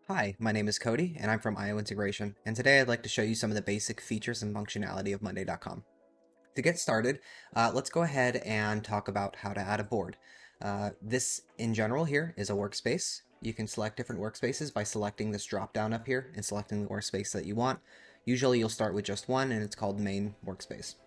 Hi, my name is Cody, and I'm from IO Integration, and today I'd like to show you some of the basic features and functionality of Monday.com. To get started, let's go ahead and talk about how to add a board. This, in general, here is a workspace. You can select different workspaces by selecting this drop-down up here and selecting the workspace that you want. Usually you'll start with just one, and it's called Main Workspace.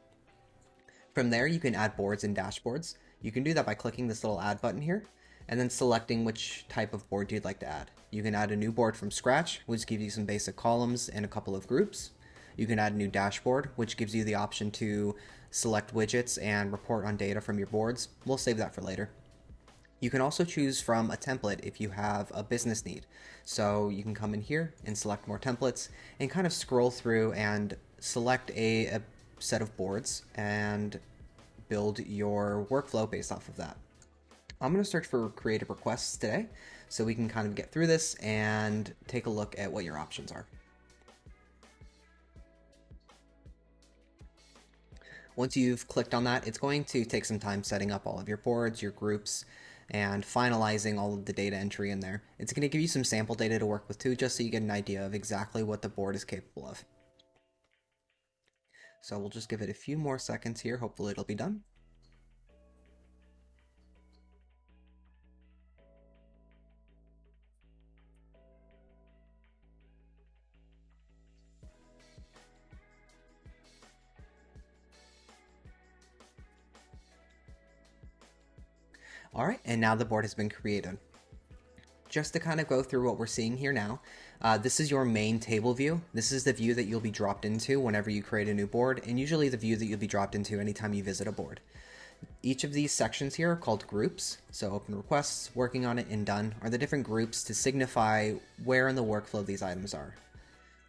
From there, you can add boards and dashboards. You can do that by clicking this little add button here and then selecting which type of board you'd like to add. You can add a new board from scratch, which gives you some basic columns and a couple of groups. You can add a new dashboard, which gives you the option to select widgets and report on data from your boards. We'll save that for later. You can also choose from a template if you have a business need. So you can come in here and select more templates and kind of scroll through and select a set of boards and build your workflow based off of that. I'm going to search for creative requests today so we can kind of get through this and take a look at what your options are. Once you've clicked on that, it's going to take some time setting up all of your boards, your groups, and finalizing all of the data entry in there. It's going to give you some sample data to work with too, just so you get an idea of exactly what the board is capable of. So we'll just give it a few more seconds here. Hopefully it'll be done. All right, and now the board has been created. Just to kind of go through what we're seeing here now, this is your main table view. This is the view that you'll be dropped into whenever you create a new board, and usually the view that you'll be dropped into anytime you visit a board. Each of these sections here are called groups, so open requests, working on it, and done are the different groups to signify where in the workflow these items are.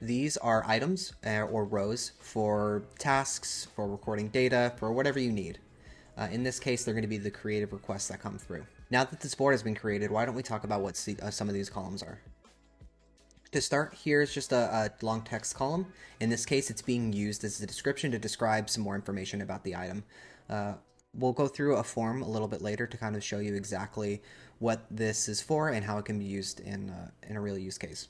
These are items or rows for tasks, for recording data, for whatever you need. In this case, they're going to be the creative requests that come through. Now that this board has been created, why don't we talk about what some of these columns are? To start, here's just a long text column. In this case, it's being used as a description to describe some more information about the item. We'll go through a form a little bit later to kind of show you exactly what this is for and how it can be used in a real use case.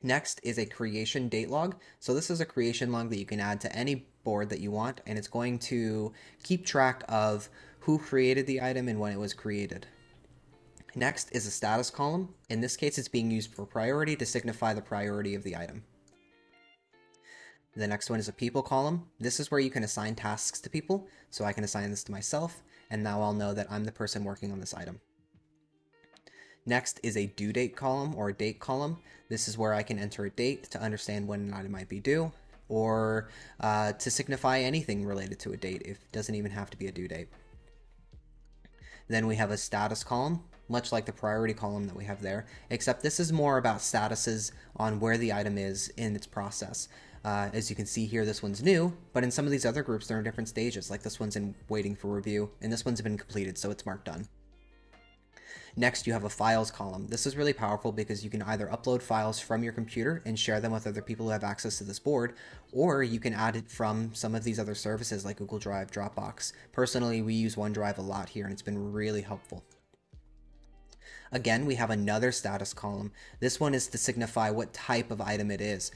Next is a creation date log. So this is a creation log that you can add to any board that you want, and it's going to keep track of who created the item and when it was created. Next is a status column. In this case, it's being used for priority to signify the priority of the item. The next one is a people column. This is where you can assign tasks to people. So I can assign this to myself, and now I'll know that I'm the person working on this item. Next is a due date column or a date column. This is where I can enter a date to understand when an item might be due, or to signify anything related to a date. It doesn't even have to be a due date. Then we have a status column, much like the priority column that we have there, except this is more about statuses on where the item is in its process. As you can see here, this one's new, but in some of these other groups, they're in different stages. Like this one's in waiting for review, and this one's been completed, so it's marked done. Next, you have a files column. This is really powerful because you can either upload files from your computer and share them with other people who have access to this board, or you can add it from some of these other services like Google Drive, Dropbox. Personally, we use OneDrive a lot here, and it's been really helpful. Again, we have another status column. This one is to signify what type of item it is.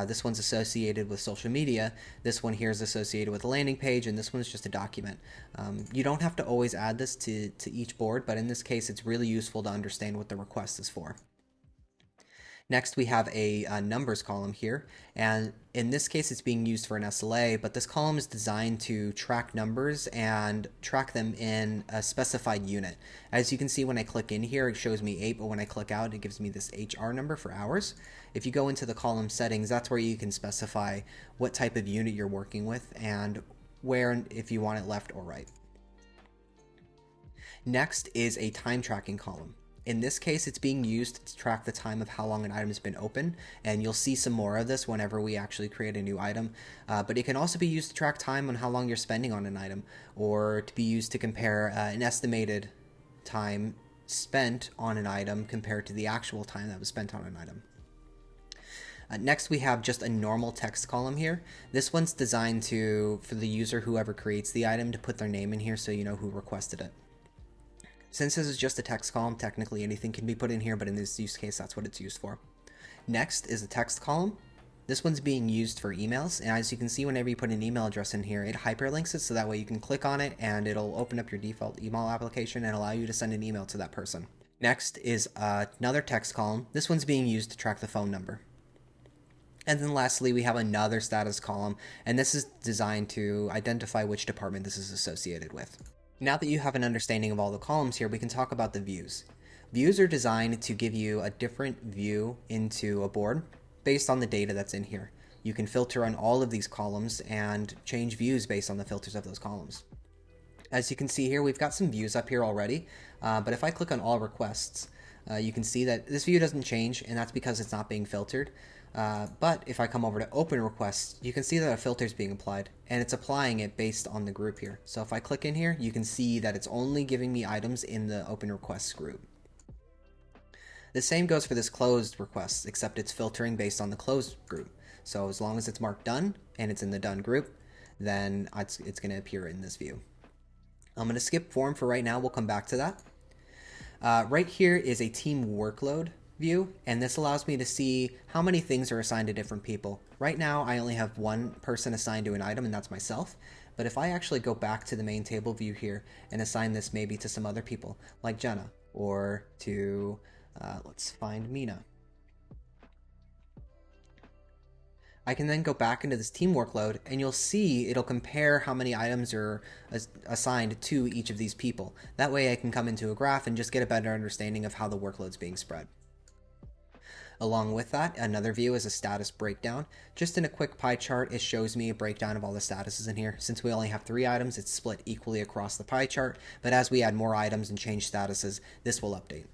This one's associated with social media. This one here is associated with a landing page, and this one is just a document. You don't have to always add this to each board, but in this case, it's really useful to understand what the request is for. Next, we have a numbers column here, and in this case, it's being used for an SLA, but this column is designed to track numbers and track them in a specified unit. As you can see, when I click in here, it shows me 8, but when I click out, it gives me this HR number for hours. If you go into the column settings, that's where you can specify what type of unit you're working with and where, if you want it left or right. Next is a time tracking column. In this case, it's being used to track the time of how long an item has been open, and you'll see some more of this whenever we actually create a new item. But it can also be used to track time on how long you're spending on an item, or to be used to compare an estimated time spent on an item compared to the actual time that was spent on an item. Next, we have just a normal text column here. This one's designed for the user, whoever creates the item, to put their name in here so you know who requested it. Since this is just a text column, technically anything can be put in here, but in this use case, that's what it's used for. Next is a text column. This one's being used for emails, and as you can see, whenever you put an email address in here, it hyperlinks it so that way you can click on it and it'll open up your default email application and allow you to send an email to that person. Next is another text column. This one's being used to track the phone number. And then lastly, we have another status column, and this is designed to identify which department this is associated with. Now that you have an understanding of all the columns here, we can talk about the views. Views are designed to give you a different view into a board based on the data that's in here. You can filter on all of these columns and change views based on the filters of those columns. As you can see here, we've got some views up here already, but if I click on all requests, you can see that this view doesn't change, and that's because it's not being filtered. But if I come over to open requests, you can see that a filter is being applied, and it's applying it based on the group here. So if I click in here, you can see that it's only giving me items in the open requests group. The same goes for this closed request, except it's filtering based on the closed group. So as long as it's marked done and it's in the done group, then it's going to appear in this view. I'm going to skip form for right now. We'll come back to that. Right here is a team workload view, and this allows me to see how many things are assigned to different people. Right now, I only have one person assigned to an item, and that's myself. But if I actually go back to the main table view here and assign this maybe to some other people, like Jenna, or to let's find Mina. I can then go back into this team workload, and you'll see it'll compare how many items are assigned to each of these people. That way I can come into a graph and just get a better understanding of how the workload's being spread. Along with that, another view is a status breakdown. Just in a quick pie chart, it shows me a breakdown of all the statuses in here. Since we only have 3 items, it's split equally across the pie chart, but as we add more items and change statuses, this will update.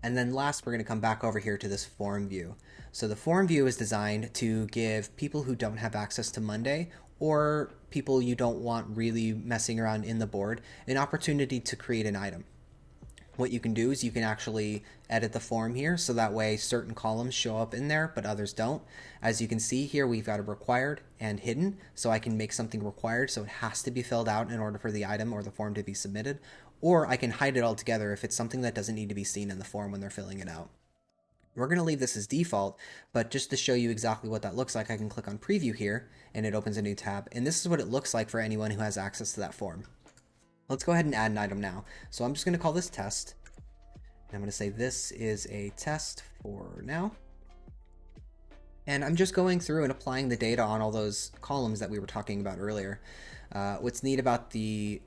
And then last, we're going to come back over here to this form view. So the form view is designed to give people who don't have access to Monday, or people you don't want really messing around in the board, an opportunity to create an item. What you can do is you can actually edit the form here, so that way certain columns show up in there, but others don't. As you can see here, we've got a required and hidden, so I can make something required, so it has to be filled out in order for the item or the form to be submitted. Or I can hide it altogether if it's something that doesn't need to be seen in the form when they're filling it out. We're going to leave this as default, but just to show you exactly what that looks like, I can click on preview here, and it opens a new tab, and this is what it looks like for anyone who has access to that form. Let's go ahead and add an item now. So I'm just going to call this test, and I'm going to say this is a test for now. And I'm just going through and applying the data on all those columns that we were talking about earlier. What's neat about the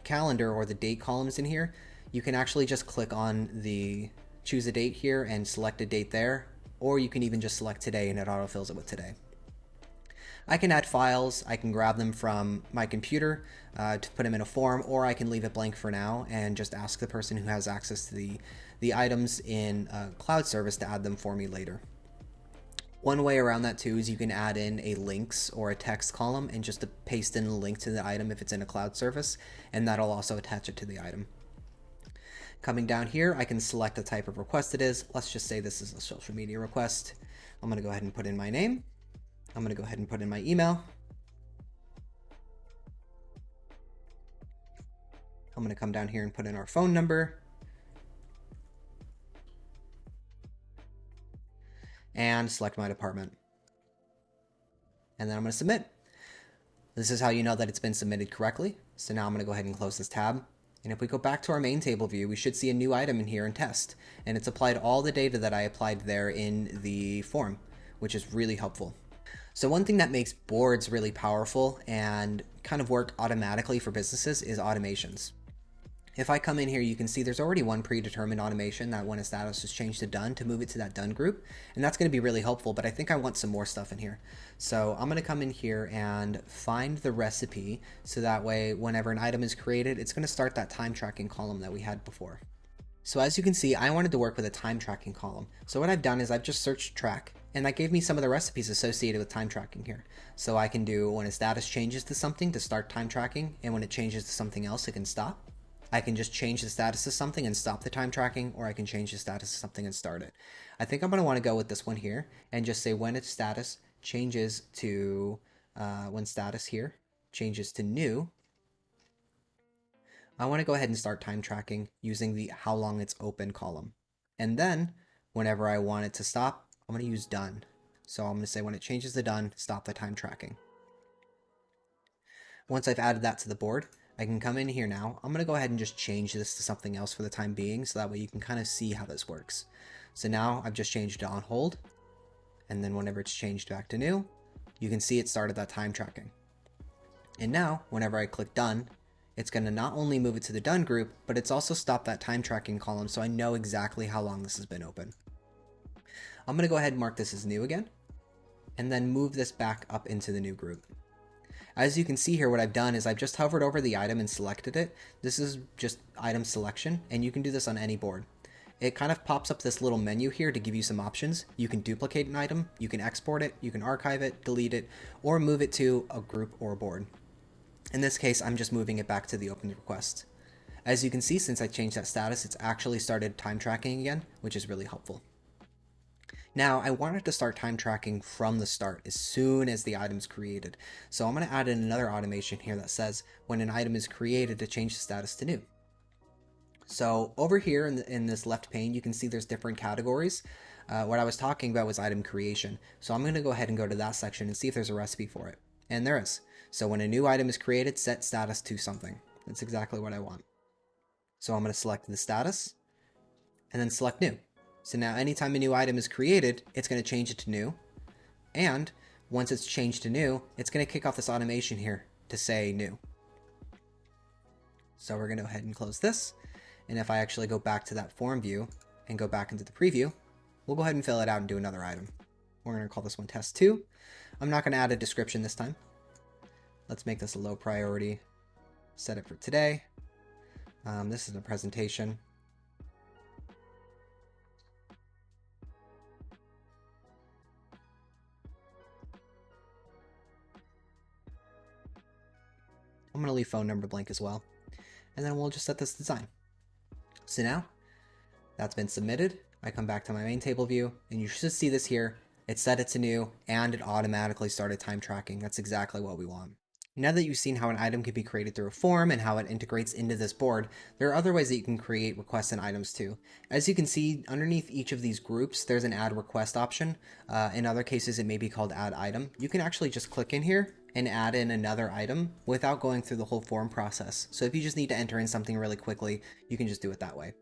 calendar or the date columns in here, you can actually just click on the choose a date here and select a date there, or you can even just select today and it autofills it with today. I can add files, I can grab them from my computer to put them in a form, or I can leave it blank for now and just ask the person who has access to the items in cloud service to add them for me later. One way around that too is you can add in a links or a text column and just to paste in a link to the item if it's in a cloud service, and that'll also attach it to the item. Coming down here, I can select the type of request it is. Let's just say this is a social media request. I'm going to go ahead and put in my name. I'm going to go ahead and put in my email. I'm going to come down here and put in our phone number. And select my department. And then I'm going to submit. This is how you know that it's been submitted correctly. So now I'm going to go ahead and close this tab. And if we go back to our main table view, we should see a new item in here in test. And it's applied all the data that I applied there in the form, which is really helpful. So one thing that makes boards really powerful and kind of work automatically for businesses is automations. If I come in here, you can see there's already one predetermined automation that when a status is changed to done to move it to that done group. And that's going to be really helpful, but I think I want some more stuff in here. So I'm going to come in here and find the recipe so that way whenever an item is created, it's going to start that time tracking column that we had before. So as you can see, I wanted to work with a time tracking column. So what I've done is I've just searched track, and that gave me some of the recipes associated with time tracking here. So I can do when a status changes to something to start time tracking, and when it changes to something else, it can stop. I can just change the status of something and stop the time tracking, or I can change the status of something and start it. I think I'm going to want to go with this one here and just say when its status changes to, when status here changes to new, I want to go ahead and start time tracking using the how long it's open column. And then whenever I want it to stop, I'm going to use done. So I'm going to say when it changes to done, stop the time tracking. Once I've added that to the board, I can come in here now. I'm going to go ahead and just change this to something else for the time being, so that way you can kind of see how this works. So now I've just changed it on hold, and then whenever it's changed back to new, you can see it started that time tracking. And now, whenever I click done, it's going to not only move it to the done group, but it's also stopped that time tracking column, so I know exactly how long this has been open. I'm going to go ahead and mark this as new again, and then move this back up into the new group. As you can see here, what I've done is I've just hovered over the item and selected it. This is just item selection, and you can do this on any board. It kind of pops up this little menu here to give you some options. You can duplicate an item, you can export it, you can archive it, delete it, or move it to a group or a board. In this case, I'm just moving it back to the open request. As you can see, since I changed that status, it's actually started time tracking again, which is really helpful. Now, I wanted to start time tracking from the start as soon as the item's created. So I'm going to add in another automation here that says when an item is created to change the status to new. So over here in this left pane, you can see there's different categories. What I was talking about was item creation. So I'm going to go ahead and go to that section and see if there's a recipe for it. And there is. So when a new item is created, set status to something. That's exactly what I want. So I'm going to select the status and then select new. So now anytime a new item is created, it's going to change it to new. And once it's changed to new, it's going to kick off this automation here to say new. So we're going to go ahead and close this. And if I actually go back to that form view and go back into the preview, we'll go ahead and fill it out and do another item. We're going to call this one test 2. I'm not going to add a description this time. Let's make this a low priority. Set it for today. This is a presentation. I'm going to leave phone number blank as well. And then we'll just set this design. So now that's been submitted. I come back to my main table view and you should see this here. It set it to new and it automatically started time tracking. That's exactly what we want. Now that you've seen how an item can be created through a form and how it integrates into this board, there are other ways that you can create requests and items too. As you can see, underneath each of these groups, there's an add request option. In other cases, it may be called add item. You can actually just click in here and add in another item without going through the whole form process. So if you just need to enter in something really quickly, you can just do it that way.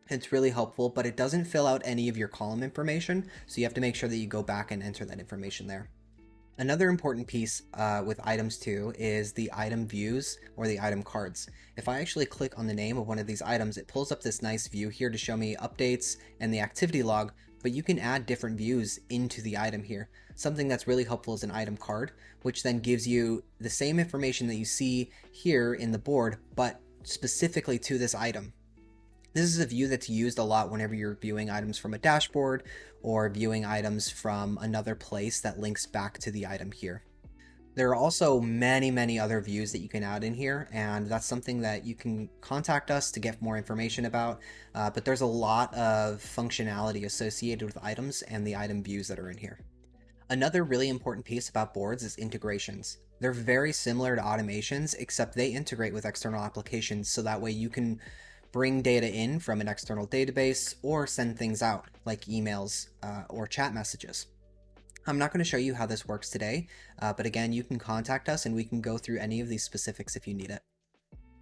It's really helpful, but it doesn't fill out any of your column information, so you have to make sure that you go back and enter that information there. Another important piece with items too is the item views or the item cards. If I actually click on the name of one of these items, it pulls up this nice view here to show me updates and the activity log, but you can add different views into the item here. Something that's really helpful is an item card, which then gives you the same information that you see here in the board, but specifically to this item. This is a view that's used a lot whenever you're viewing items from a dashboard or viewing items from another place that links back to the item here. There are also many other views that you can add in here, and that's something that you can contact us to get more information about, but there's a lot of functionality associated with items and the item views that are in here. Another really important piece about boards is integrations. They're very similar to automations, except they integrate with external applications, so that way you can bring data in from an external database or send things out like emails or chat messages. I'm not going to show you how this works today, but again, you can contact us and we can go through any of these specifics if you need it.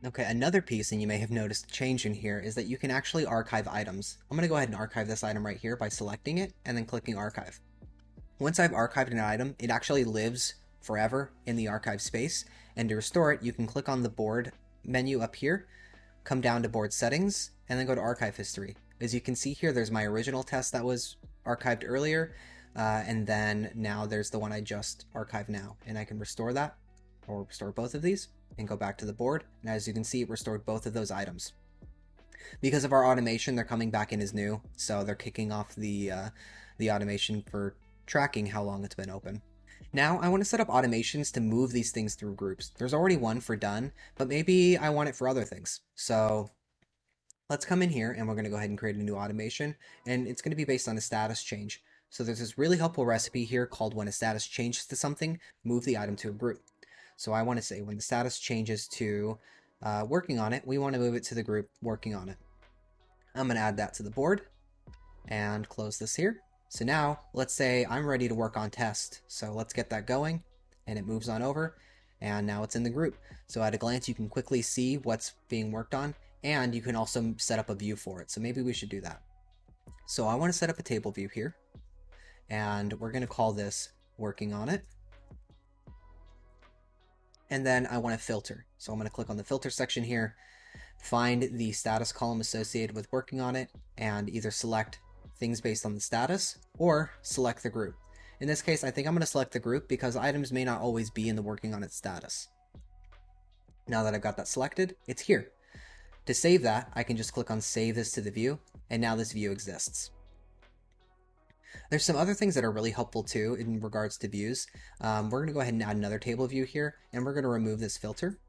Okay, another piece, and you may have noticed a change in here, is that you can actually archive items. I'm going to go ahead and archive this item right here by selecting it and then clicking archive. Once I've archived an item, it actually lives forever in the archive space, and to restore it, you can click on the board menu up here, come down to board settings, and then go to archive history. As you can see here, there's my original test that was archived earlier, and then now there's the one I just archived now, and I can restore that, or restore both of these, and go back to the board, and as you can see, it restored both of those items. Because of our automation, they're coming back in as new, so they're kicking off the automation for tracking how long it's been open. Now I want to set up automations to move these things through groups. There's already one for done, but maybe I want it for other things. So let's come in here and we're going to go ahead and create a new automation, and it's going to be based on a status change. So there's this really helpful recipe here called when a status changes to something, move the item to a group. So I want to say when the status changes to working on it, we want to move it to the group working on it. I'm going to add that to the board. and close this here. So now let's say I'm ready to work on test. So let's get that going, and it moves on over, and now it's in the group. So at a glance, you can quickly see what's being worked on, and you can also set up a view for it. So maybe we should do that. So I want to set up a table view here, and we're going to call this working on it. And then I want to filter. So I'm going to click on the filter section here, find the status column associated with working on it, and either select things based on the status or select the group. In this case, I think I'm going to select the group because items may not always be in the working on it status. Now that I've got that selected, it's here. To save that, I can just click on Save This to the View, and now this view exists. There's some other things that are really helpful too in regards to views. We're going to go ahead and add another table view here, and we're going to remove this filter.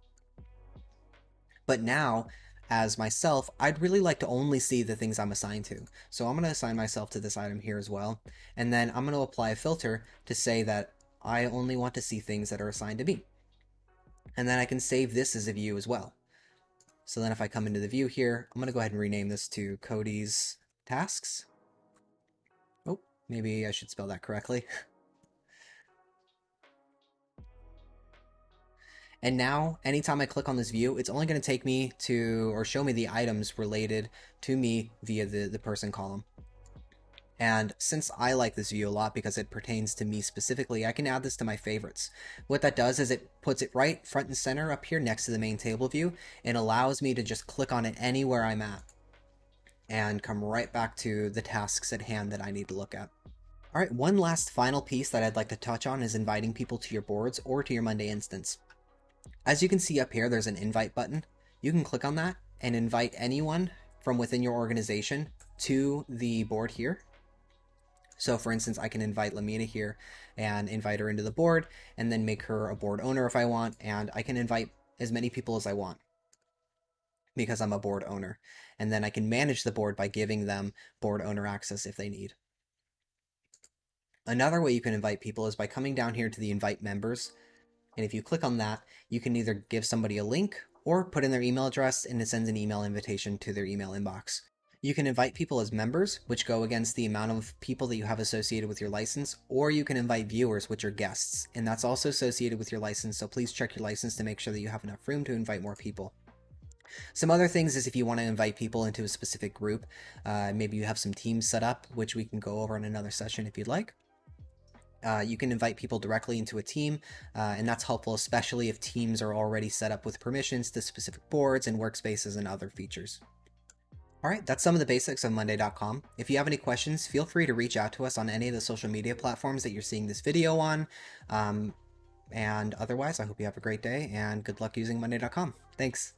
But now, as myself, I'd really like to only see the things I'm assigned to. So I'm going to assign myself to this item here as well, and then I'm going to apply a filter to say that I only want to see things that are assigned to me. And then I can save this as a view as well. So then if I come into the view here, I'm going to go ahead and rename this to Cody's Tasks. Oh, maybe I should spell that correctly. And now, anytime I click on this view, it's only going to take me to, or show me the items related to me via the person column. And since I like this view a lot because it pertains to me specifically, I can add this to my favorites. What that does is it puts it right front and center up here next to the main table view and allows me to just click on it anywhere I'm at and come right back to the tasks at hand that I need to look at. All right, one last final piece that I'd like to touch on is inviting people to your boards or to your Monday instance. As you can see up here, there's an invite button. You can click on that and invite anyone from within your organization to the board here. So for instance, I can invite Lamina here and invite her into the board and then make her a board owner if I want, and I can invite as many people as I want because I'm a board owner. And then I can manage the board by giving them board owner access if they need. Another way you can invite people is by coming down here to the invite members. And if you click on that, you can either give somebody a link or put in their email address and it sends an email invitation to their email inbox. You can invite people as members, which go against the amount of people that you have associated with your license, or you can invite viewers, which are guests, and that's also associated with your license, so please check your license to make sure that you have enough room to invite more people. Some other things is if you want to invite people into a specific group, maybe you have some teams set up, which we can go over in another session if you'd like. You can invite people directly into a team, and that's helpful, especially if teams are already set up with permissions to specific boards and workspaces and other features. All right, that's some of the basics of Monday.com. If you have any questions, feel free to reach out to us on any of the social media platforms that you're seeing this video on. And otherwise, I hope you have a great day and good luck using Monday.com. Thanks.